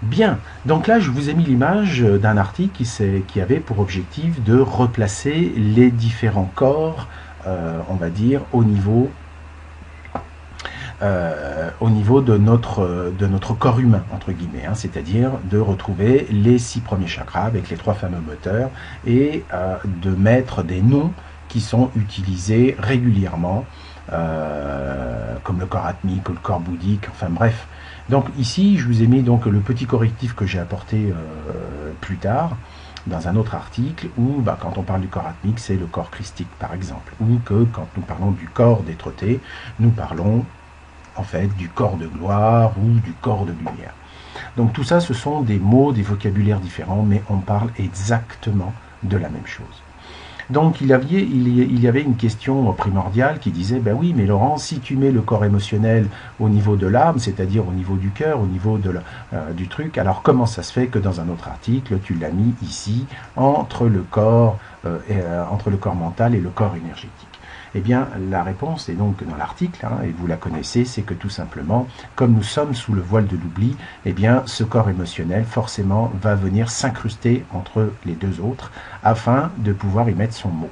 Bien, donc là je vous ai mis l'image d'un article qui avait pour objectif de replacer les différents corps, on va dire, au niveau de notre corps humain, entre guillemets, hein, c'est-à-dire de retrouver les 6 premiers chakras avec les 3 fameux moteurs et de mettre des noms qui sont utilisés régulièrement, comme le corps atmique ou le corps bouddhique, enfin bref. Donc ici, je vous ai mis donc le petit correctif que j'ai apporté plus tard, dans un autre article, où quand on parle du corps atmique, c'est le corps christique par exemple, ou que quand nous parlons du corps d'être-té, nous parlons en fait du corps de gloire ou du corps de lumière. Donc tout ça, ce sont des mots, des vocabulaires différents, mais on parle exactement de la même chose. Donc il y avait une question primordiale qui disait, ben oui, mais Laurent, si tu mets le corps émotionnel au niveau de l'âme, c'est-à-dire au niveau du cœur, au niveau du truc, alors comment ça se fait que dans un autre article, tu l'as mis ici, entre le corps mental et le corps énergétique? Eh bien, la réponse est donc dans l'article, hein, et vous la connaissez, c'est que tout simplement, comme nous sommes sous le voile de l'oubli, eh bien, ce corps émotionnel, forcément, va venir s'incruster entre les deux autres, afin de pouvoir y mettre son mot.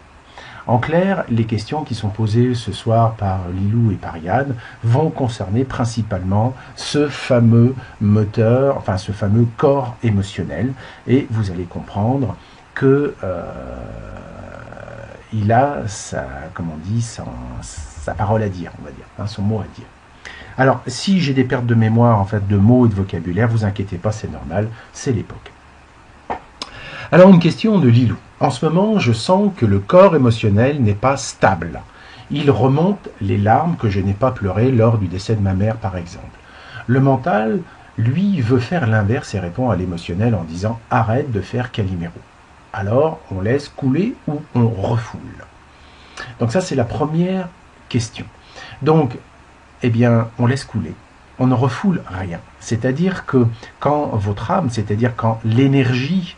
En clair, les questions qui sont posées ce soir par Lilou et par Yann vont concerner principalement ce fameux moteur, enfin ce fameux corps émotionnel, et vous allez comprendre que il a sa parole à dire, on va dire, hein, son mot à dire. Alors, si j'ai des pertes de mémoire, en fait, de mots et de vocabulaire, vous inquiétez pas, c'est normal, c'est l'époque. Alors, une question de Lilou. En ce moment, je sens que le corps émotionnel n'est pas stable. Il remonte les larmes que je n'ai pas pleurées lors du décès de ma mère, par exemple. Le mental, lui, veut faire l'inverse et répond à l'émotionnel en disant « arrête de faire Calimero ». Alors, on laisse couler ou on refoule. Donc ça, c'est la première question. Donc, eh bien, on laisse couler. On ne refoule rien. C'est-à-dire que quand votre âme, c'est-à-dire quand l'énergie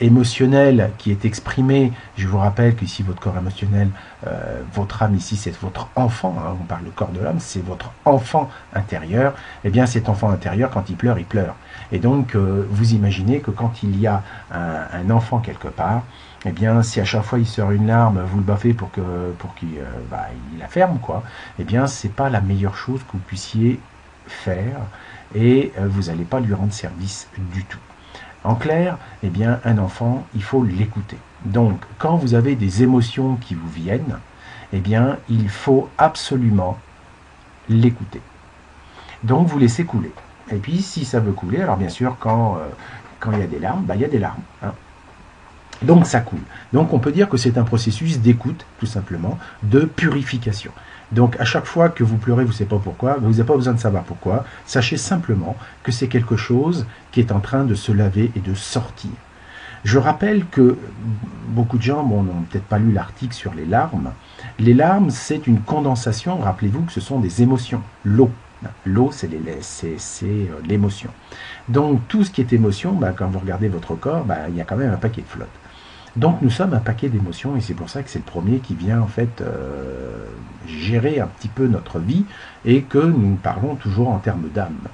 émotionnelle qui est exprimée, je vous rappelle qu'ici, votre corps émotionnel, votre âme ici, c'est votre enfant, hein, on parle du corps de l'âme, c'est votre enfant intérieur, eh bien, cet enfant intérieur, quand il pleure, il pleure. Et donc, vous imaginez que quand il y a un enfant quelque part, eh bien, si à chaque fois il sort une larme, vous le baffez pour qu'il la ferme, quoi, eh bien, c'est pas la meilleure chose que vous puissiez faire et vous n'allez pas lui rendre service du tout. En clair, eh bien, un enfant, il faut l'écouter. Donc, quand vous avez des émotions qui vous viennent, eh bien, il faut absolument l'écouter. Donc, vous laissez couler. Et puis, si ça veut couler, alors bien sûr, quand il y a des larmes, il y a des larmes. Hein. Donc, ça coule. Donc, on peut dire que c'est un processus d'écoute, tout simplement, de purification. Donc, à chaque fois que vous pleurez, vous ne savez pas pourquoi, vous n'avez pas besoin de savoir pourquoi. Sachez simplement que c'est quelque chose qui est en train de se laver et de sortir. Je rappelle que beaucoup de gens n'ont peut-être pas lu l'article sur les larmes. Les larmes, c'est une condensation. Rappelez-vous que ce sont des émotions. L'eau. L'eau, c'est l'émotion. Donc, tout ce qui est émotion, quand vous regardez votre corps, il y a quand même un paquet de flotte. Donc, nous sommes un paquet d'émotions et c'est pour ça que c'est le premier qui vient en fait gérer un petit peu notre vie et que nous parlons toujours en termes d'âme.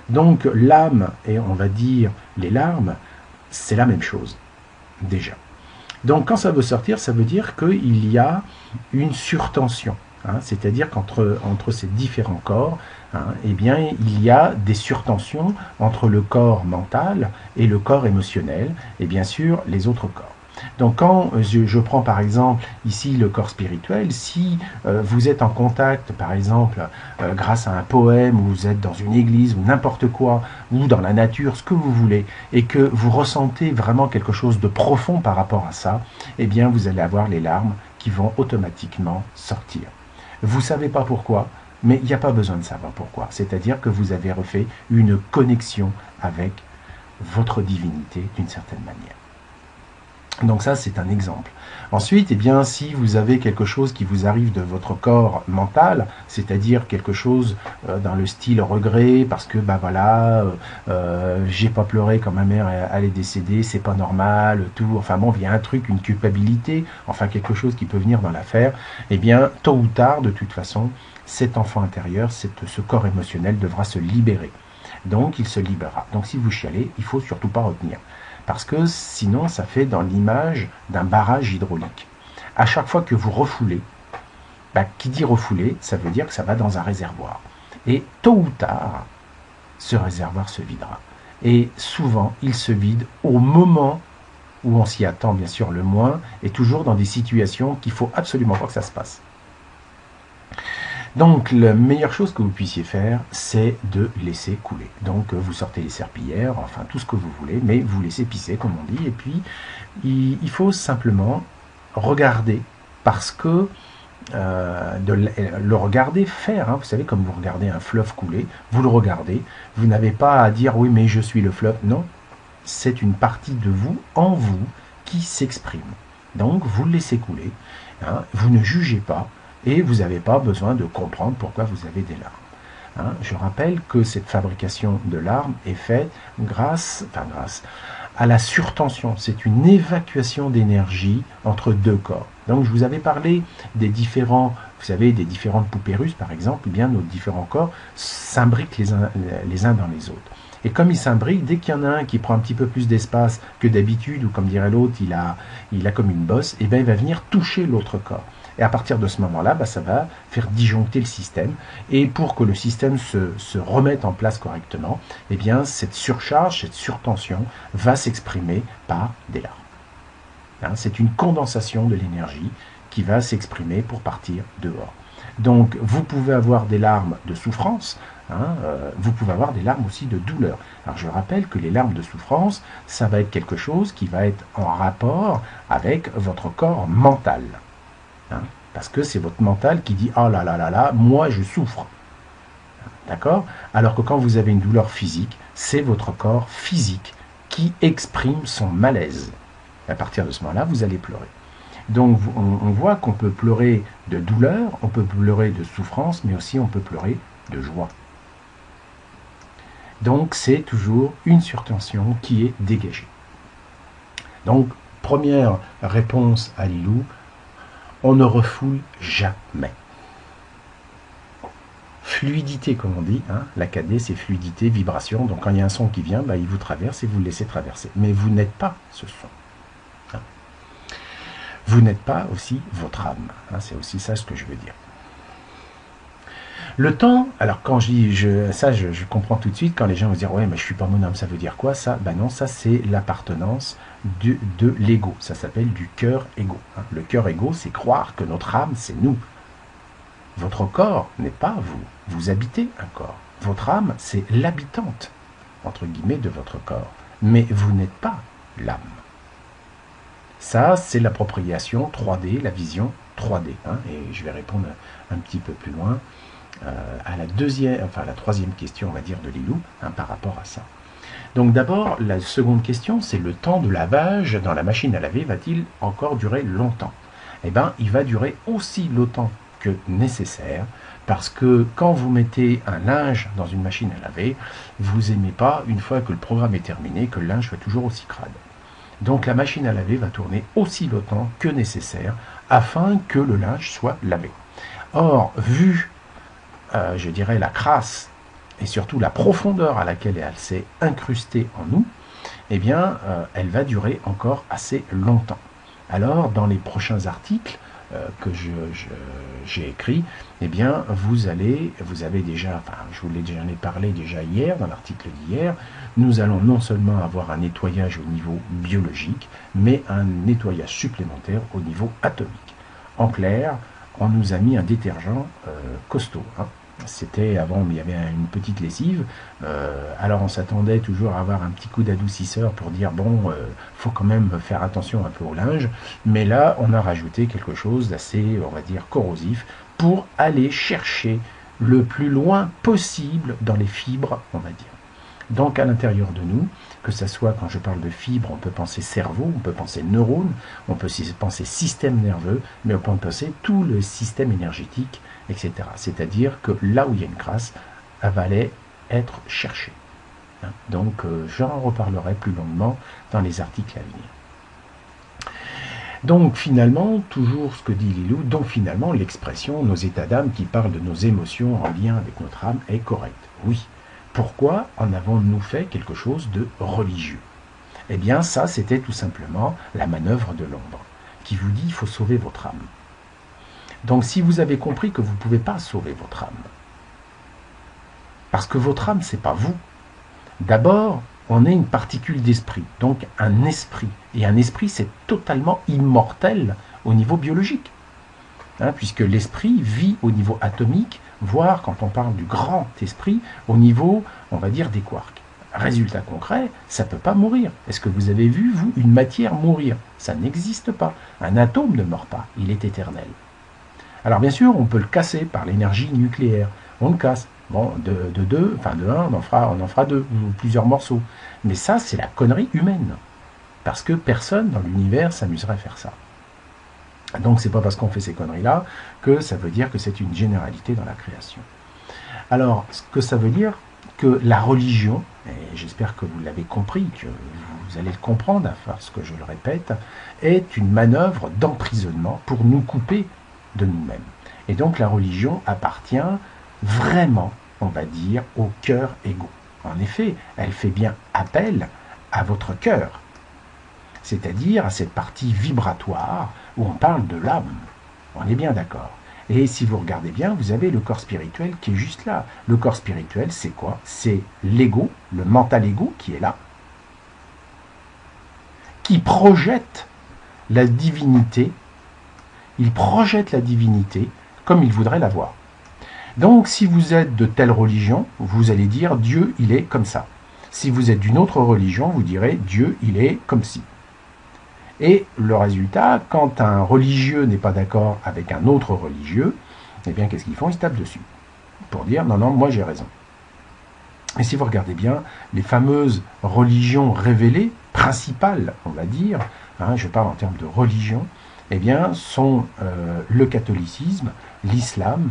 Donc, l'âme et on va dire les larmes, c'est la même chose, déjà. Donc, quand ça veut sortir, ça veut dire qu'il y a une surtension. Hein, c'est-à-dire qu'entre ces différents corps, eh bien, il y a des surtensions entre le corps mental et le corps émotionnel, et bien sûr les autres corps. Donc quand je prends par exemple ici le corps spirituel, si vous êtes en contact par exemple grâce à un poème, ou vous êtes dans une église, ou n'importe quoi, ou dans la nature, ce que vous voulez, et que vous ressentez vraiment quelque chose de profond par rapport à ça, eh bien vous allez avoir les larmes qui vont automatiquement sortir. Vous ne savez pas pourquoi, mais il n'y a pas besoin de savoir pourquoi. C'est-à-dire que vous avez refait une connexion avec votre divinité d'une certaine manière. Donc ça, c'est un exemple. Ensuite, eh bien, si vous avez quelque chose qui vous arrive de votre corps mental, c'est-à-dire quelque chose dans le style regret, parce que j'ai pas pleuré quand ma mère elle est décédée, c'est pas normal, tout. Enfin bon, il y a un truc, une culpabilité, enfin quelque chose qui peut venir dans l'affaire. Eh bien, tôt ou tard, de toute façon, cet enfant intérieur, ce corps émotionnel devra se libérer. Donc il se libérera. Donc si vous chialez, il ne faut surtout pas retenir. Parce que sinon, ça fait dans l'image d'un barrage hydraulique. À chaque fois que vous refoulez, qui dit refouler, ça veut dire que ça va dans un réservoir. Et tôt ou tard, ce réservoir se videra. Et souvent, il se vide au moment où on s'y attend bien sûr le moins, et toujours dans des situations qu'il ne faut absolument pas que ça se passe. Donc la meilleure chose que vous puissiez faire, c'est de laisser couler. Donc vous sortez les serpillères, enfin tout ce que vous voulez, mais vous laissez pisser comme on dit, et puis il faut simplement regarder, parce que le regarder faire, hein, vous savez, comme vous regardez un fleuve couler, vous le regardez, vous n'avez pas à dire oui mais je suis le fleuve, non, c'est une partie de vous, en vous, qui s'exprime. Donc vous le laissez couler, hein, vous ne jugez pas, et vous n'avez pas besoin de comprendre pourquoi vous avez des larmes. Hein, je rappelle que cette fabrication de larmes est faite grâce à la surtension. C'est une évacuation d'énergie entre deux corps. Donc je vous avais parlé des différents, vous savez, des différentes poupées russes par exemple, eh bien nos différents corps s'imbriquent les uns dans les autres. Et comme ils s'imbriquent, dès qu'il y en a un qui prend un petit peu plus d'espace que d'habitude, ou comme dirait l'autre, il a comme une bosse, et bien il va venir toucher l'autre corps. Et à partir de ce moment-là, ça va faire disjoncter le système. Et pour que le système se remette en place correctement, eh bien, cette surcharge, cette surtension va s'exprimer par des larmes. Hein, c'est une condensation de l'énergie qui va s'exprimer pour partir dehors. Donc, vous pouvez avoir des larmes de souffrance, hein, vous pouvez avoir des larmes aussi de douleur. Alors, je rappelle que les larmes de souffrance, ça va être quelque chose qui va être en rapport avec votre corps mental. Hein, parce que c'est votre mental qui dit « Ah là là là là, moi je souffre ». D'accord? Alors que quand vous avez une douleur physique, c'est votre corps physique qui exprime son malaise. Et à partir de ce moment-là, vous allez pleurer. Donc on voit qu'on peut pleurer de douleur, on peut pleurer de souffrance, mais aussi on peut pleurer de joie. Donc c'est toujours une surtension qui est dégagée. Donc première réponse à Lilou, on ne refoule jamais. Fluidité, comme on dit, hein, l'AKD c'est fluidité, vibration, donc quand il y a un son qui vient, il vous traverse et vous le laissez traverser. Mais vous n'êtes pas ce son. Hein. Vous n'êtes pas aussi votre âme. Hein, c'est aussi ça ce que je veux dire. Le temps, alors quand je dis je comprends tout de suite, quand les gens vont dire ouais mais je suis pas mon âme, ça veut dire quoi ça? Non, ça c'est l'appartenance de l'ego, ça s'appelle du cœur égo. Hein. Le cœur égo, c'est croire que notre âme c'est nous. Votre corps n'est pas vous, vous habitez un corps. Votre âme c'est l'habitante, entre guillemets, de votre corps, mais vous n'êtes pas l'âme. Ça c'est l'appropriation 3D, la vision 3D, hein, et je vais répondre un petit peu plus loin. À la troisième question, on va dire, de Lilou, hein, par rapport à ça. Donc d'abord, la seconde question, c'est le temps de lavage dans la machine à laver va-t-il encore durer longtemps? Eh bien, il va durer aussi longtemps que nécessaire, parce que quand vous mettez un linge dans une machine à laver, vous n'aimez pas, une fois que le programme est terminé, que le linge soit toujours aussi crade. Donc la machine à laver va tourner aussi longtemps que nécessaire, afin que le linge soit lavé. Or, vu je dirais la crasse et surtout la profondeur à laquelle elle s'est incrustée en nous, eh bien, elle va durer encore assez longtemps. Alors, dans les prochains articles que j'ai écrits, eh bien, vous avez déjà, enfin, je vous j'en ai parlé déjà hier, dans l'article d'hier, nous allons non seulement avoir un nettoyage au niveau biologique, mais un nettoyage supplémentaire au niveau atomique. En clair, on nous a mis un détergent costaud, hein. C'était avant, il y avait une petite lessive, alors on s'attendait toujours à avoir un petit coup d'adoucisseur pour dire bon, faut quand même faire attention un peu au linge, mais là on a rajouté quelque chose d'assez, on va dire, corrosif pour aller chercher le plus loin possible dans les fibres, on va dire. Donc à l'intérieur de nous, que ce soit quand je parle de fibres, on peut penser cerveau, on peut penser neurones, on peut penser système nerveux, mais on peut penser tout le système énergétique, etc. C'est-à-dire que là où il y a une crasse, elle va aller être cherchée. Hein. Donc j'en reparlerai plus longuement dans les articles à venir. Donc finalement, toujours ce que dit Lilou, donc finalement l'expression nos états d'âme qui parle de nos émotions en lien avec notre âme est correcte. Oui, Pourquoi en avons-nous fait quelque chose de religieux? Eh bien, ça, c'était tout simplement la manœuvre de l'ombre, qui vous dit il faut sauver votre âme. Donc, si vous avez compris que vous ne pouvez pas sauver votre âme, parce que votre âme, ce n'est pas vous. D'abord, on est une particule d'esprit, donc un esprit. Et un esprit, c'est totalement immortel au niveau biologique. Puisque l'esprit vit au niveau atomique, voire, quand on parle du grand esprit, au niveau, on va dire, des quarks. Résultat concret, ça ne peut pas mourir. Est-ce que vous avez vu, vous, une matière mourir? Ça n'existe pas. Un atome ne meurt pas, il est éternel. Alors bien sûr, on peut le casser par l'énergie nucléaire. On le casse. Bon, de un, on en fera deux, ou plusieurs morceaux. Mais ça, c'est la connerie humaine. Parce que personne dans l'univers s'amuserait à faire ça. Donc c'est pas parce qu'on fait ces conneries-là que ça veut dire que c'est une généralité dans la création. Alors, ce que ça veut dire, que la religion, et j'espère que vous l'avez compris, que vous allez le comprendre à force que je le répète, est une manœuvre d'emprisonnement pour nous couper de nous-mêmes. Et donc la religion appartient vraiment, on va dire, au cœur égo. En effet, elle fait bien appel à votre cœur, c'est-à-dire à cette partie vibratoire où on parle de l'âme. On est bien d'accord. Et si vous regardez bien, vous avez le corps spirituel qui est juste là. Le corps spirituel, c'est quoi? C'est l'ego, le mental ego qui est là, qui projette la divinité. Il projette la divinité comme il voudrait la voir. Donc, si vous êtes de telle religion, vous allez dire Dieu, il est comme ça. Si vous êtes d'une autre religion, vous direz Dieu, il est comme ci. Et le résultat, quand un religieux n'est pas d'accord avec un autre religieux, eh bien, qu'est-ce qu'ils font? Ils se tapent dessus pour dire non, non, moi j'ai raison. Et si vous regardez bien, les fameuses religions révélées, principales, on va dire, je parle en termes de religion, eh bien, sont le catholicisme, l'islam,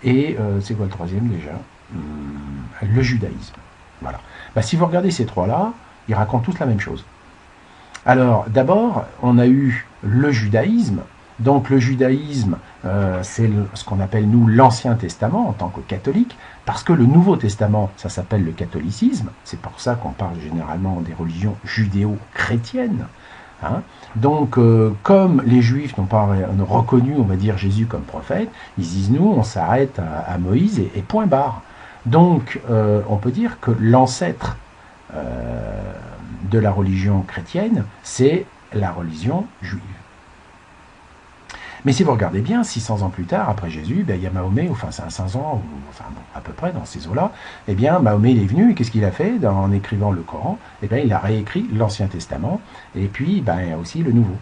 et c'est quoi le troisième déjà? Le judaïsme. Voilà. Si vous regardez ces trois-là, ils racontent tous la même chose. Alors, d'abord, on a eu le judaïsme. Donc, le judaïsme, c'est ce qu'on appelle, nous, l'Ancien Testament en tant que catholique, parce que le Nouveau Testament, ça s'appelle le catholicisme. C'est pour ça qu'on parle généralement des religions judéo-chrétiennes. Donc, comme les Juifs n'ont pas reconnu, on va dire, Jésus comme prophète, ils disent, nous, on s'arrête à Moïse et point barre. Donc, on peut dire que l'ancêtre de la religion chrétienne, c'est la religion juive. Mais si vous regardez bien, 600 ans plus tard, après Jésus, il y a Mahomet, enfin 500 ans, à peu près dans ces eaux-là, eh bien Mahomet il est venu, et qu'est-ce qu'il a fait en écrivant le Coran? Eh bien il a réécrit l'Ancien Testament, et puis aussi le Nouveau.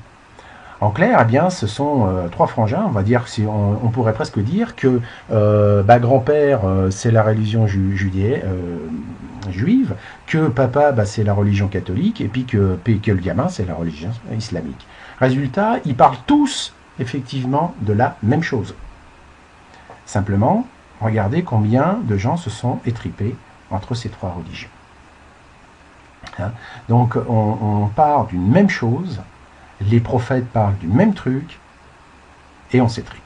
En clair, eh bien, ce sont trois frangins, on va dire, on pourrait presque dire que grand-père, c'est la religion juive, que papa, c'est la religion catholique, et puis que le gamin, c'est la religion islamique. Résultat, ils parlent tous, effectivement, de la même chose. Simplement, regardez combien de gens se sont étripés entre ces trois religions. Donc, on part d'une même chose, les prophètes parlent du même truc, et on s'étripe.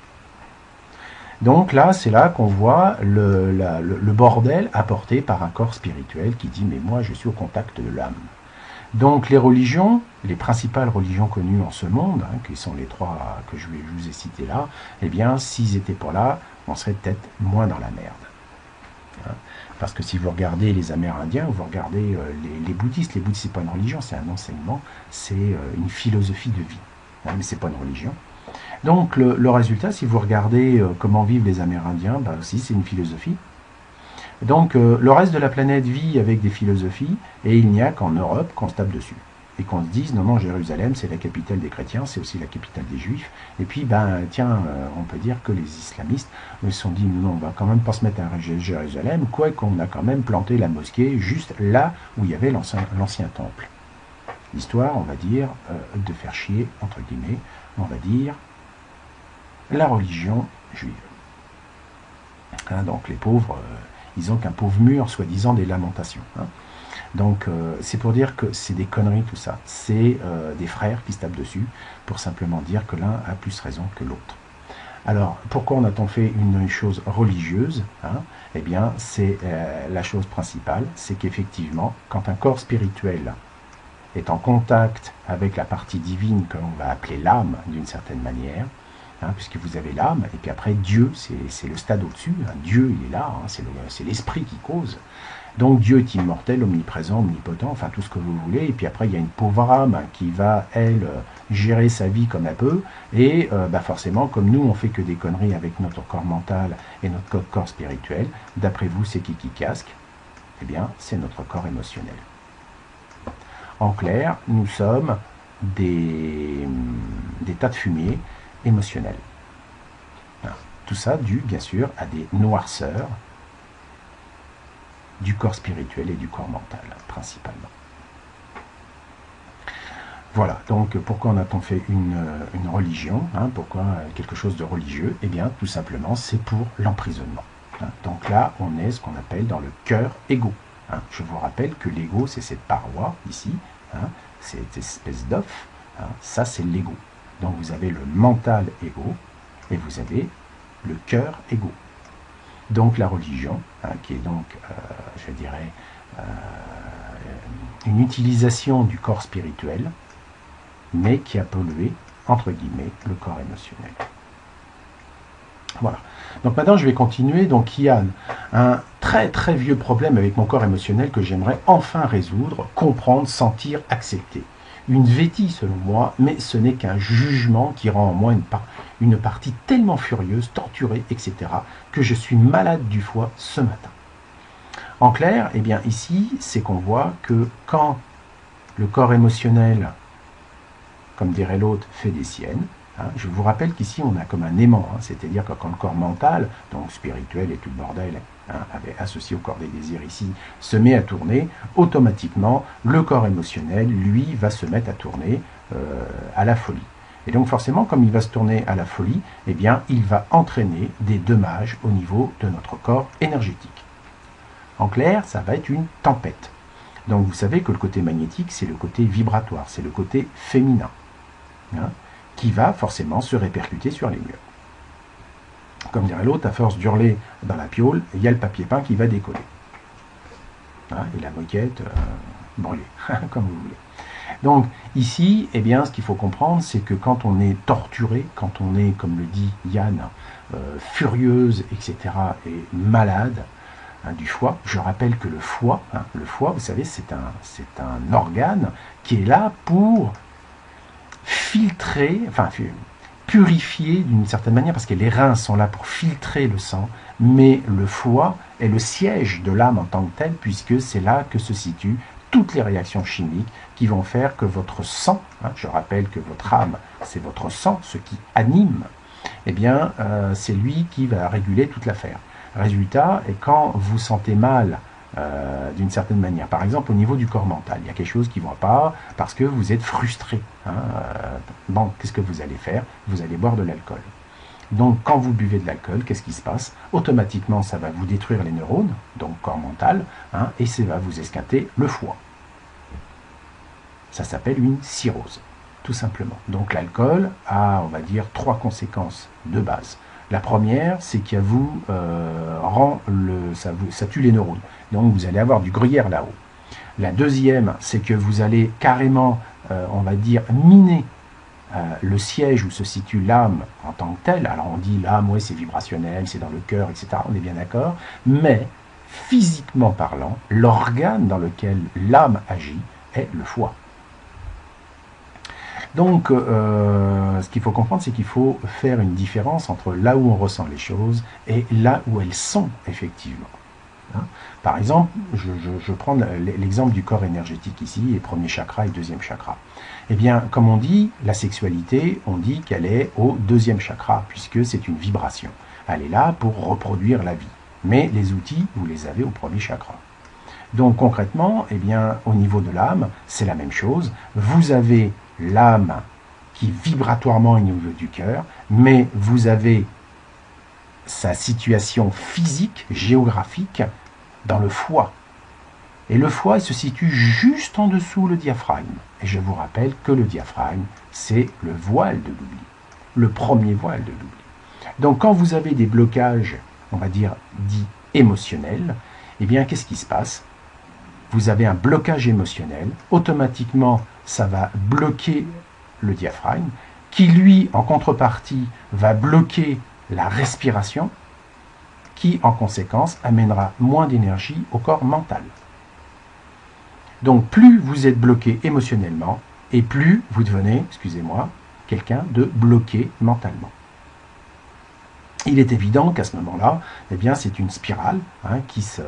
Donc là, c'est là qu'on voit le bordel apporté par un corps spirituel qui dit « mais moi, je suis au contact de l'âme ». Donc les religions, les principales religions connues en ce monde, qui sont les trois que je vous ai cités là, eh bien, s'ils n'étaient pas là, on serait peut-être moins dans la merde. Parce que si vous regardez les Amérindiens, vous regardez les bouddhistes, c'est pas une religion, c'est un enseignement, c'est une philosophie de vie, mais c'est pas une religion. Donc le résultat, si vous regardez comment vivent les Amérindiens, aussi c'est une philosophie. Donc le reste de la planète vit avec des philosophies, et il n'y a qu'en Europe qu'on se tape dessus. Et qu'on se dise, non, non, Jérusalem, c'est la capitale des chrétiens, c'est aussi la capitale des juifs. Et puis, on peut dire que les islamistes se sont dit, non, on va quand même pas se mettre à Jérusalem, quoi qu'on a quand même planté la mosquée juste là où il y avait l'ancien temple. L'histoire, on va dire, de faire chier, entre guillemets, on va dire, la religion juive. Donc les pauvres, ils n'ont qu'un pauvre mur, soi-disant des lamentations. Donc c'est pour dire que c'est des conneries tout ça. C'est des frères qui se tapent dessus pour simplement dire que l'un a plus raison que l'autre. Alors, pourquoi en a-t-on fait une chose religieuse, hein? Eh bien, c'est la chose principale, c'est qu'effectivement, quand un corps spirituel est en contact avec la partie divine que l'on va appeler l'âme d'une certaine manière, hein, puisque vous avez l'âme, et puis après Dieu, c'est le stade au-dessus, hein. Dieu il est là, hein, c'est l'esprit qui cause. Donc Dieu est immortel, omniprésent, omnipotent, enfin tout ce que vous voulez, et puis après il y a une pauvre âme qui va, elle, gérer sa vie comme elle peut, et forcément, comme nous on fait que des conneries avec notre corps mental et notre corps spirituel, d'après vous c'est qui casque? Eh bien c'est notre corps émotionnel. En clair, nous sommes des tas de fumier émotionnels. Tout ça dû, bien sûr, à des noirceurs du corps spirituel et du corps mental, principalement. Voilà, donc pourquoi en a-t-on fait une religion, hein, pourquoi quelque chose de religieux? Eh bien, tout simplement, c'est pour l'emprisonnement. Hein. Donc là, on est ce qu'on appelle dans le cœur égo. Hein. Je vous rappelle que l'ego, c'est cette paroi ici, hein, cette espèce d'œuf, hein, ça c'est l'ego. Donc vous avez le mental égo et vous avez le cœur égo. Donc la religion, hein, qui est donc, je dirais, une utilisation du corps spirituel, mais qui a pollué, entre guillemets, le corps émotionnel. Voilà. Donc maintenant, je vais continuer. Donc il y a un très très vieux problème avec mon corps émotionnel que j'aimerais enfin résoudre, comprendre, sentir, accepter. Une vétille selon moi, mais ce n'est qu'un jugement qui rend en moi une partie tellement furieuse, torturée, etc., que je suis malade du foie ce matin. En clair, eh bien ici, c'est qu'on voit que quand le corps émotionnel, comme dirait l'autre, fait des siennes, hein, je vous rappelle qu'ici on a comme un aimant, hein, c'est-à-dire que quand le corps mental, donc spirituel et tout le bordel, hein, associé au corps des désirs ici, se met à tourner, automatiquement le corps émotionnel, lui, va se mettre à tourner à la folie. Et donc forcément, comme il va se tourner à la folie, eh bien, il va entraîner des dommages au niveau de notre corps énergétique. En clair, ça va être une tempête. Donc vous savez que le côté magnétique, c'est le côté vibratoire, c'est le côté féminin, hein, qui va forcément se répercuter sur les murs. Comme dirait l'autre, à force d'hurler dans la piole, il y a le papier peint qui va décoller. Hein, et la moquette brûlée, comme vous voulez. Donc ici, eh bien, ce qu'il faut comprendre, c'est que quand on est torturé, quand on est, comme le dit Yann, furieuse, etc., et malade, hein, du foie, je rappelle que le foie, vous savez, c'est un organe qui est là pour filtrer, enfin purifier d'une certaine manière, parce que les reins sont là pour filtrer le sang, mais le foie est le siège de l'âme en tant que tel, puisque c'est là que se situent toutes les réactions chimiques qui vont faire que votre sang, hein, je rappelle que votre âme, c'est votre sang, ce qui anime, eh bien, c'est lui qui va réguler toute l'affaire. Résultat, et quand vous sentez mal d'une certaine manière, par exemple au niveau du corps mental, il y a quelque chose qui ne va pas parce que vous êtes frustré. Hein, bon, qu'est-ce que vous allez faire? Vous allez boire de l'alcool. Donc quand vous buvez de l'alcool, qu'est-ce qui se passe? Automatiquement, ça va vous détruire les neurones, donc corps mental, hein, et ça va vous esquinter le foie. Ça s'appelle une cirrhose, tout simplement. Donc l'alcool a, on va dire, 3 conséquences de base. La première, c'est qu'il vous ça tue les neurones. Donc vous allez avoir du gruyère là-haut. La deuxième, c'est que vous allez carrément, on va dire, miner le siège où se situe l'âme en tant que telle. Alors on dit l'âme, ouais, c'est vibrationnel, c'est dans le cœur, etc. On est bien d'accord. Mais physiquement parlant, l'organe dans lequel l'âme agit est le foie. Donc, ce qu'il faut comprendre, c'est qu'il faut faire une différence entre là où on ressent les choses et là où elles sont, effectivement. Hein? Par exemple, je prends l'exemple du corps énergétique ici, et premier chakra et deuxième chakra. Eh bien, comme on dit, la sexualité, on dit qu'elle est au deuxième chakra, puisque c'est une vibration. Elle est là pour reproduire la vie. Mais les outils, vous les avez au premier chakra. Donc, concrètement, eh bien, au niveau de l'âme, c'est la même chose. Vous avez l'âme qui vibratoirement est au niveau du cœur, mais vous avez sa situation physique, géographique, dans le foie. Et le foie il se situe juste en dessous le diaphragme. Et je vous rappelle que le diaphragme, c'est le voile de l'oubli. Le premier voile de l'oubli. Donc quand vous avez des blocages, on va dire, dits émotionnels, eh bien qu'est-ce qui se passe? Vous avez un blocage émotionnel, automatiquement ça va bloquer le diaphragme, qui lui, en contrepartie, va bloquer la respiration, qui en conséquence amènera moins d'énergie au corps mental. Donc plus vous êtes bloqué émotionnellement, et plus vous devenez, excusez-moi, quelqu'un de bloqué mentalement. Il est évident qu'à ce moment-là, eh bien, c'est une spirale qui se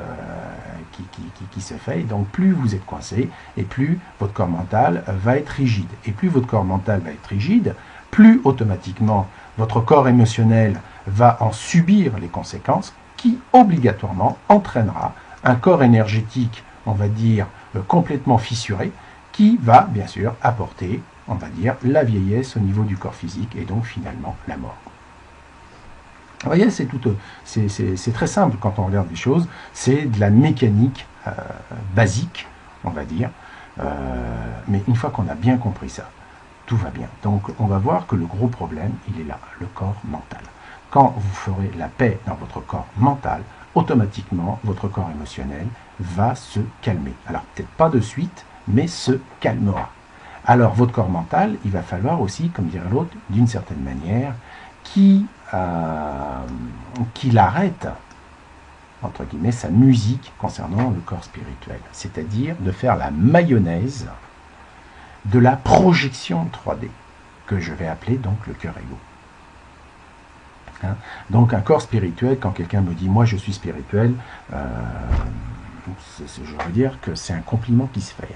fait. Et donc, plus vous êtes coincé, et plus votre corps mental va être rigide. Et plus votre corps mental va être rigide, plus automatiquement votre corps émotionnel va en subir les conséquences, qui obligatoirement entraînera un corps énergétique, on va dire, complètement fissuré, qui va bien sûr apporter, on va dire, la vieillesse au niveau du corps physique et donc finalement la mort. Vous voyez, c'est très simple quand on regarde les choses, c'est de la mécanique basique, on va dire, mais une fois qu'on a bien compris ça, tout va bien. Donc on va voir que le gros problème, il est là, le corps mental. Quand vous ferez la paix dans votre corps mental, automatiquement, votre corps émotionnel va se calmer. Alors peut-être pas de suite, mais se calmera. Alors votre corps mental, il va falloir aussi, comme dirait l'autre, d'une certaine manière, qu'il arrête, entre guillemets, sa musique concernant le corps spirituel. C'est-à-dire de faire la mayonnaise de la projection 3D, que je vais appeler donc le cœur égo. Donc un corps spirituel, quand quelqu'un me dit « moi je suis spirituel », je veux dire que c'est un compliment qui se fait.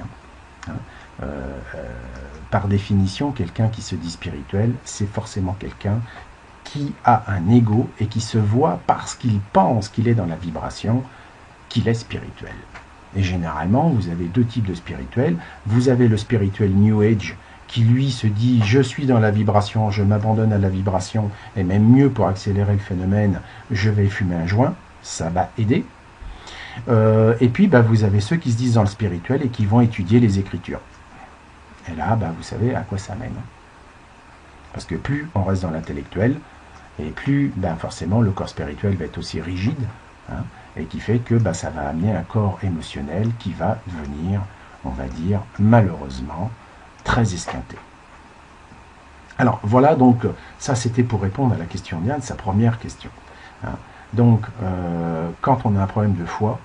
Par définition, quelqu'un qui se dit spirituel, c'est forcément quelqu'un qui a un ego et qui se voit parce qu'il pense qu'il est dans la vibration, qu'il est spirituel. Et généralement, vous avez deux types de spirituels. Vous avez le spirituel New Age qui lui se dit « je suis dans la vibration, je m'abandonne à la vibration, et même mieux pour accélérer le phénomène, je vais fumer un joint, ça va aider ». Et puis vous avez ceux qui se disent dans le spirituel et qui vont étudier les écritures. Et là, vous savez à quoi ça mène. Parce que plus on reste dans l'intellectuel, et plus forcément le corps spirituel va être aussi rigide, et qui fait que ça va amener un corps émotionnel qui va devenir, on va dire, malheureusement, très esquinté. Alors voilà, donc ça c'était pour répondre à la question d'Yann, sa première question. Donc quand on a un problème de foie,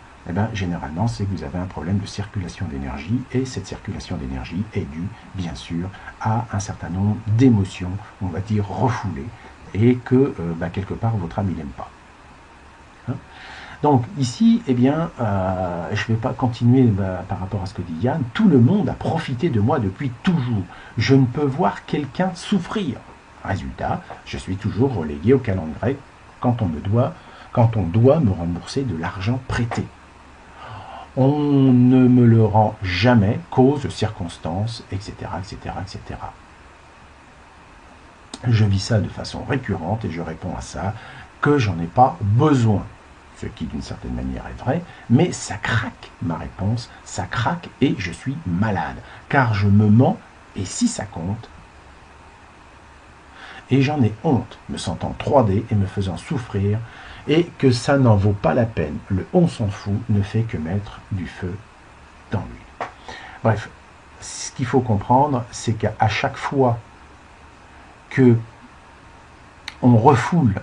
généralement c'est que vous avez un problème de circulation d'énergie, et cette circulation d'énergie est due bien sûr à un certain nombre d'émotions, on va dire refoulées, et que quelque part votre âme il n'aime pas. Donc ici, je ne vais pas continuer par rapport à ce que dit Yann. Tout le monde a profité de moi depuis toujours. Je ne peux voir quelqu'un souffrir. Résultat, je suis toujours relégué au calendrier quand on doit me rembourser de l'argent prêté. On ne me le rend jamais, cause, circonstances, etc., etc., etc. Je vis ça de façon récurrente et je réponds à ça que j'en ai pas besoin. Ce qui d'une certaine manière est vrai, mais ça craque, ma réponse, ça craque et je suis malade, car je me mens, et si ça compte, et j'en ai honte, me sentant 3D et me faisant souffrir, et que ça n'en vaut pas la peine, le on s'en fout ne fait que mettre du feu dans l'huile. Bref, ce qu'il faut comprendre, c'est qu'à chaque fois que on refoule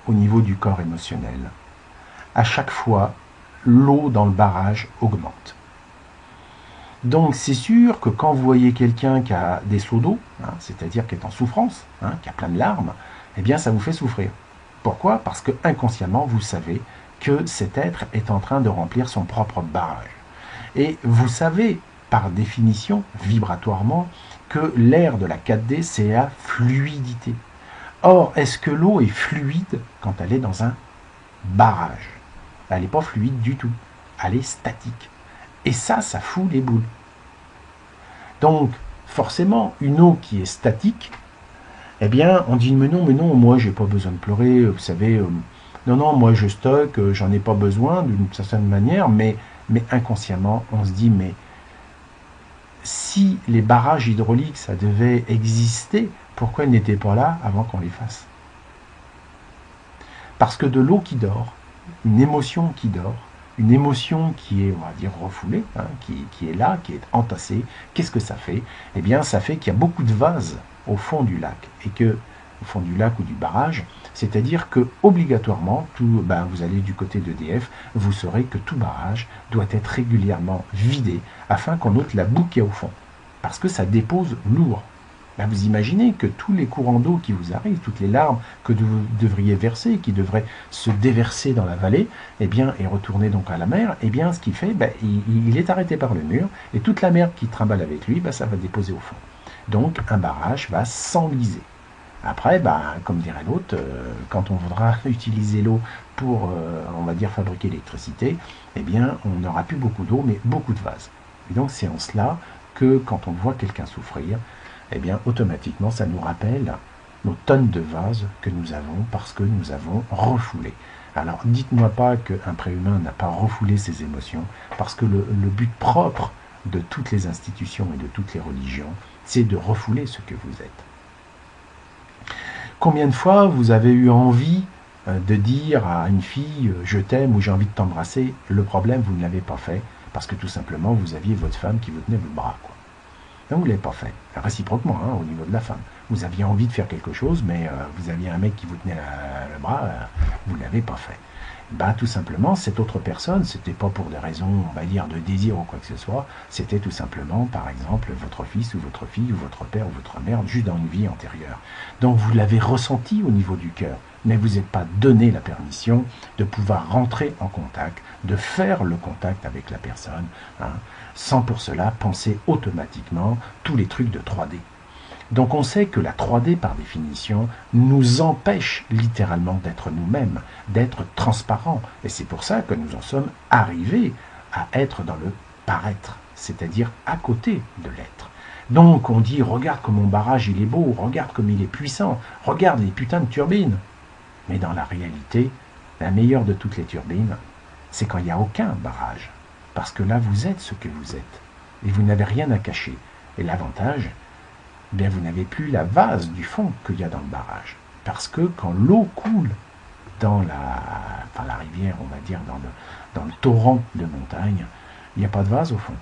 au niveau du corps émotionnel, à chaque fois, l'eau dans le barrage augmente. Donc c'est sûr que quand vous voyez quelqu'un qui a des seaux d'eau, c'est-à-dire qui est en souffrance, qui a plein de larmes, eh bien ça vous fait souffrir. Pourquoi? Parce que inconsciemment, vous savez que cet être est en train de remplir son propre barrage. Et vous savez, par définition, vibratoirement, que l'air de la 4D, c'est la fluidité. Or, est-ce que l'eau est fluide quand elle est dans un barrage? Elle n'est pas fluide du tout. Elle est statique. Et ça fout les boules. Donc, forcément, une eau qui est statique, eh bien, on dit, mais non, moi, j'ai pas besoin de pleurer, vous savez, non, moi, je stocke, j'en ai pas besoin, d'une certaine manière, mais inconsciemment, on se dit, mais si les barrages hydrauliques, ça devait exister, pourquoi ils n'étaient pas là avant qu'on les fasse? Parce que de l'eau qui dort, une émotion qui dort, une émotion qui est, on va dire, refoulée, hein, qui est là, qui est entassée, qu'est-ce que ça fait? Eh bien, ça fait qu'il y a beaucoup de vases au fond du lac, et que, au fond du lac ou du barrage, c'est-à-dire que obligatoirement, vous allez du côté d'EDF, vous saurez que tout barrage doit être régulièrement vidé afin qu'on ôte la boue qui est au fond, parce que ça dépose lourd. Vous imaginez que tous les courants d'eau qui vous arrivent, toutes les larmes que vous devriez verser, qui devraient se déverser dans la vallée, et retourner donc à la mer, ce qu'il fait, il est arrêté par le mur, et toute la mer qui trimballe avec lui, ça va déposer au fond. Donc un barrage va s'enliser. Après, comme dirait l'autre, quand on voudra utiliser l'eau pour, on va dire, fabriquer l'électricité, on n'aura plus beaucoup d'eau, mais beaucoup de vases. Et donc c'est en cela que quand on voit quelqu'un souffrir, automatiquement, ça nous rappelle nos tonnes de vases que nous avons parce que nous avons refoulé. Alors, dites-moi pas qu'un préhumain n'a pas refoulé ses émotions, parce que le but propre de toutes les institutions et de toutes les religions, c'est de refouler ce que vous êtes. Combien de fois vous avez eu envie de dire à une fille « je t'aime » ou « j'ai envie de t'embrasser », le problème, vous ne l'avez pas fait, parce que tout simplement, vous aviez votre femme qui vous tenait le bras, quoi. Donc vous ne l'avez pas fait, réciproquement, au niveau de la femme. Vous aviez envie de faire quelque chose, mais vous aviez un mec qui vous tenait le bras, vous ne l'avez pas fait. Tout simplement, cette autre personne, c'était pas pour des raisons, on va dire, de désir ou quoi que ce soit, c'était tout simplement, par exemple, votre fils ou votre fille ou votre père ou votre mère, juste dans une vie antérieure. Donc vous l'avez ressenti au niveau du cœur, mais vous n'êtes pas donné la permission de pouvoir rentrer en contact, de faire le contact avec la personne, sans pour cela penser automatiquement tous les trucs de 3D. Donc on sait que la 3D, par définition, nous empêche littéralement d'être nous-mêmes, d'être transparents. Et c'est pour ça que nous en sommes arrivés à être dans le paraître, c'est-à-dire à côté de l'être. Donc on dit, regarde comme mon barrage il est beau, regarde comme il est puissant, regarde les putains de turbines. Mais dans la réalité, la meilleure de toutes les turbines, c'est quand il n'y a aucun barrage. Parce que là, vous êtes ce que vous êtes. Et vous n'avez rien à cacher. Et l'avantage, vous n'avez plus la vase du fond qu'il y a dans le barrage. Parce que quand l'eau coule dans la rivière, on va dire, dans le torrent de montagne, il n'y a pas de vase au fond.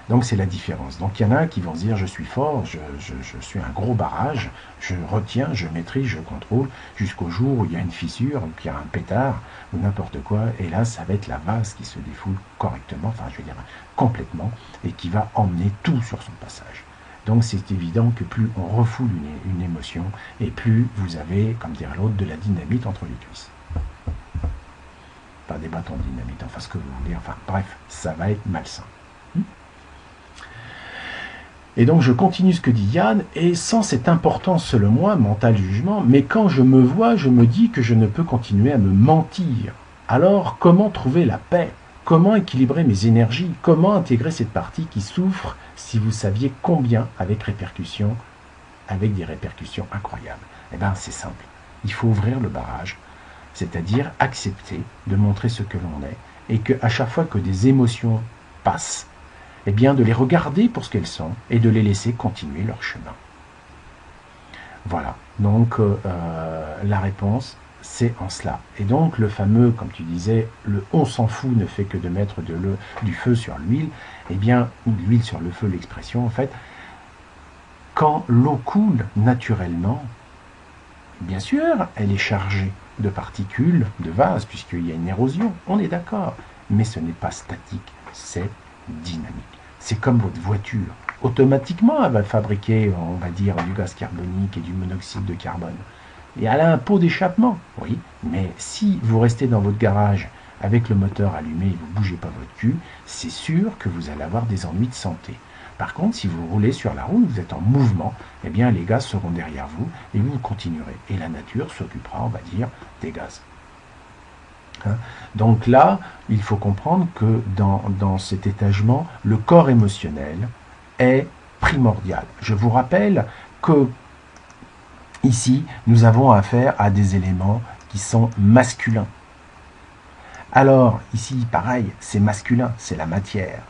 Donc c'est la différence. Donc il y en a qui vont se dire je suis fort, je suis un gros barrage, je retiens, je maîtrise, je contrôle, jusqu'au jour où il y a une fissure, où il y a un pétard, ou n'importe quoi, et là ça va être la vase qui se défoule correctement, complètement, et qui va emmener tout sur son passage. Donc c'est évident que plus on refoule une émotion, et plus vous avez, comme dirait l'autre, de la dynamite entre les cuisses. Pas des bâtons de dynamite, ce que vous voulez, bref, ça va être malsain. Et donc je continue ce que dit Yann, et sans cette importance selon moi, mental jugement, mais quand je me vois, je me dis que je ne peux continuer à me mentir. Alors comment trouver la paix? Comment équilibrer mes énergies? Comment intégrer cette partie qui souffre si vous saviez combien avec des répercussions incroyables? C'est simple, il faut ouvrir le barrage, c'est-à-dire accepter de montrer ce que l'on est, et qu'à chaque fois que des émotions passent, de les regarder pour ce qu'elles sont et de les laisser continuer leur chemin. Voilà, donc la réponse, c'est en cela. Et donc le fameux, comme tu disais, le on s'en fout ne fait que de mettre du feu sur l'huile, ou de l'huile sur le feu, l'expression en fait, quand l'eau coule naturellement, bien sûr, elle est chargée de particules, de vase, puisqu'il y a une érosion, on est d'accord, mais ce n'est pas statique, c'est dynamique. C'est comme votre voiture. Automatiquement, elle va fabriquer, on va dire, du gaz carbonique et du monoxyde de carbone. Et elle a un pot d'échappement, oui, mais si vous restez dans votre garage avec le moteur allumé et vous ne bougez pas votre cul, c'est sûr que vous allez avoir des ennuis de santé. Par contre, si vous roulez sur la route, vous êtes en mouvement, les gaz seront derrière vous et vous continuerez. Et la nature s'occupera, on va dire, des gaz. Donc là, il faut comprendre que dans cet étagement, le corps émotionnel est primordial. Je vous rappelle que ici, nous avons affaire à des éléments qui sont masculins. Alors, ici, pareil, c'est masculin, c'est la matière.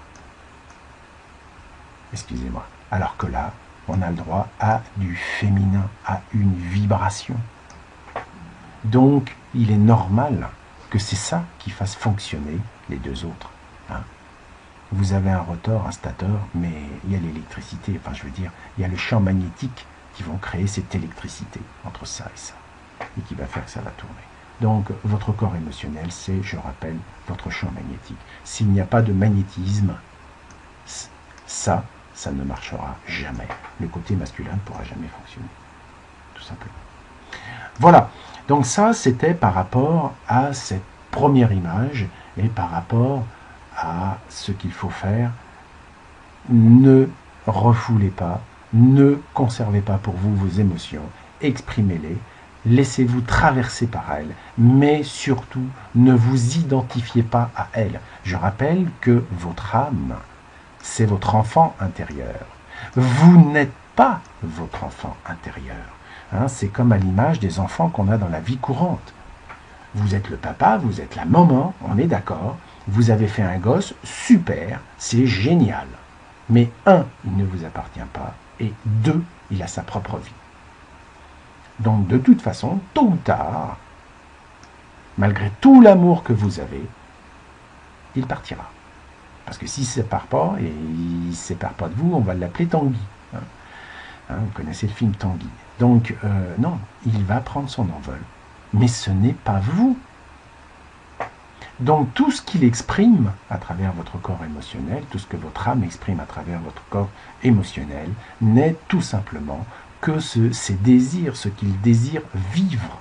Excusez-moi. Alors que là, on a le droit à du féminin, à une vibration. Donc, il est normal que c'est ça qui fasse fonctionner les deux autres. Hein. Vous avez un rotor, un stateur, mais il y a l'électricité, enfin je veux dire, il y a le champ magnétique qui vont créer cette électricité entre ça et ça, et qui va faire que ça va tourner. Donc votre corps émotionnel, c'est, je rappelle, votre champ magnétique. S'il n'y a pas de magnétisme, ça ne marchera jamais. Le côté masculin ne pourra jamais fonctionner, tout simplement. Voilà, donc ça c'était par rapport à cette première image et par rapport à ce qu'il faut faire. Ne refoulez pas, ne conservez pas pour vous vos émotions, exprimez-les, laissez-vous traverser par elles, mais surtout ne vous identifiez pas à elles. Je rappelle que votre âme, c'est votre enfant intérieur. Vous n'êtes pas votre enfant intérieur. Hein, c'est comme à l'image des enfants qu'on a dans la vie courante. Vous êtes le papa, vous êtes la maman, on est d'accord. Vous avez fait un gosse, super, c'est génial. Mais un, il ne vous appartient pas, et deux, il a sa propre vie. Donc de toute façon, tôt ou tard, malgré tout l'amour que vous avez, il partira. Parce que s'il ne se sépare pas, et il ne se sépare pas de vous, on va l'appeler Tanguy. Hein, vous connaissez le film Tanguy. Donc non, il va prendre son envol. Mais ce n'est pas vous. Donc tout ce qu'il exprime à travers votre corps émotionnel, tout ce que votre âme exprime à travers votre corps émotionnel, n'est tout simplement que ses désirs, ce qu'il désire vivre.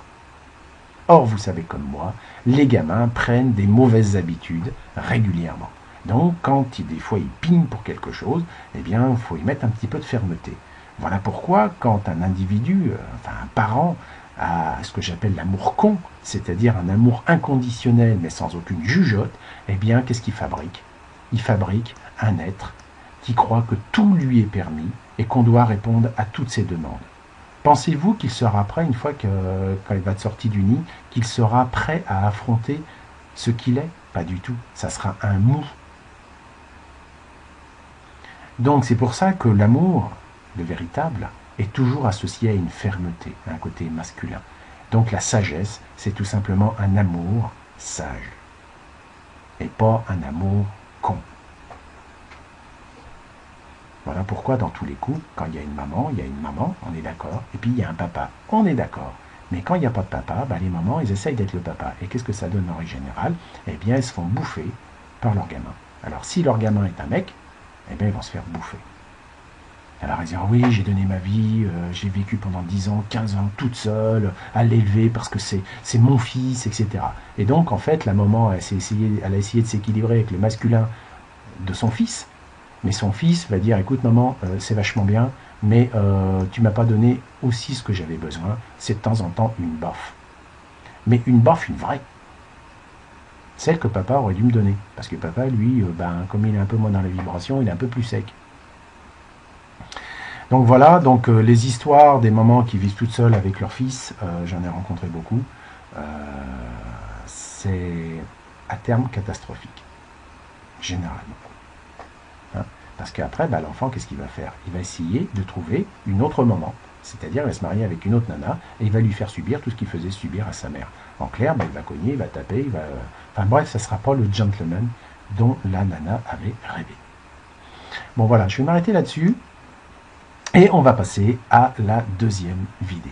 Or, vous savez comme moi, les gamins prennent des mauvaises habitudes régulièrement. Donc quand des fois ils pignent pour quelque chose, eh bien il faut y mettre un petit peu de fermeté. Voilà pourquoi quand un individu, enfin un parent, à ce que j'appelle l'amour con, c'est-à-dire un amour inconditionnel mais sans aucune jugeote, eh bien qu'est-ce qu'il fabrique? Il fabrique un être qui croit que tout lui est permis et qu'on doit répondre à toutes ses demandes. Pensez-vous qu'il sera prêt, une fois quand il va être sorti du nid, qu'il sera prêt à affronter ce qu'il est? Pas du tout, ça sera un mou. Donc c'est pour ça que l'amour, le véritable, est toujours associé à une fermeté, à un côté masculin. Donc la sagesse, c'est tout simplement un amour sage, et pas un amour con. Voilà pourquoi dans tous les coups, quand il y a une maman, on est d'accord, et puis il y a un papa, on est d'accord. Mais quand il n'y a pas de papa, les mamans, ils essayent d'être le papa. Et qu'est-ce que ça donne en règle générale? Eh bien, elles se font bouffer par leur gamin. Alors si leur gamin est un mec, eh bien, ils vont se faire bouffer. Alors ils disent, oui, j'ai donné ma vie, j'ai vécu pendant 10 ans, 15 ans, toute seule, à l'élever parce que c'est mon fils, etc. Et donc, en fait, la maman, elle a essayé de s'équilibrer avec le masculin de son fils, mais son fils va dire, écoute maman, c'est vachement bien, mais tu m'as pas donné aussi ce que j'avais besoin, c'est de temps en temps une baffe. Mais une baffe, une vraie. Celle que papa aurait dû me donner. Parce que papa, lui, comme il est un peu moins dans la vibration, il est un peu plus sec. Donc voilà, donc les histoires des mamans qui vivent toutes seules avec leur fils, j'en ai rencontré beaucoup, c'est à terme catastrophique, généralement. Hein, parce qu'après, l'enfant, qu'est-ce qu'il va faire? Il va essayer de trouver une autre maman, c'est-à-dire il va se marier avec une autre nana, et il va lui faire subir tout ce qu'il faisait subir à sa mère. En clair, il va cogner, il va taper, il va... Enfin bref, ça ne sera pas le gentleman dont la nana avait rêvé. Bon voilà, je vais m'arrêter là-dessus. Et on va passer à la deuxième vidéo.